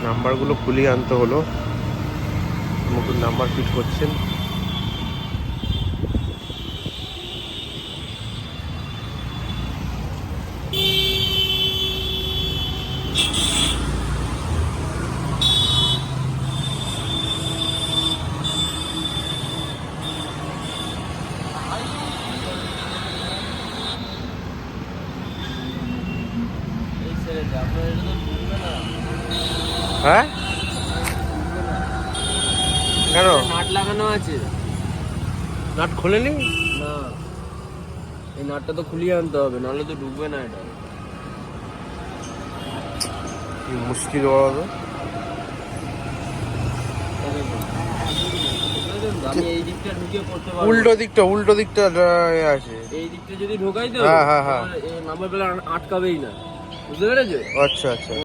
নাম্বারগুলো খুলিয়ে আনতে হলো, নতুন নাম্বার ফিট করছেন। হ্যাঁ কেন? নাট লাগানো আছে। নাট খোলেনি? না, এই নাটটা তো খুলিয়ে আনতে হবে, নাহলে তো ঢুকবে না এটা। মুশকিল হবে। আমি এই দিকটা ঢুকিয়ে করতে পারবো। উল্টো দিকটা আছে। এই দিকটা যদি ঢোকাই তো হ্যাঁ হ্যাঁ হ্যাঁ, নাম্বার প্লেট আটকাবেই না, বুঝতে পেরেছো? আচ্ছা আচ্ছা।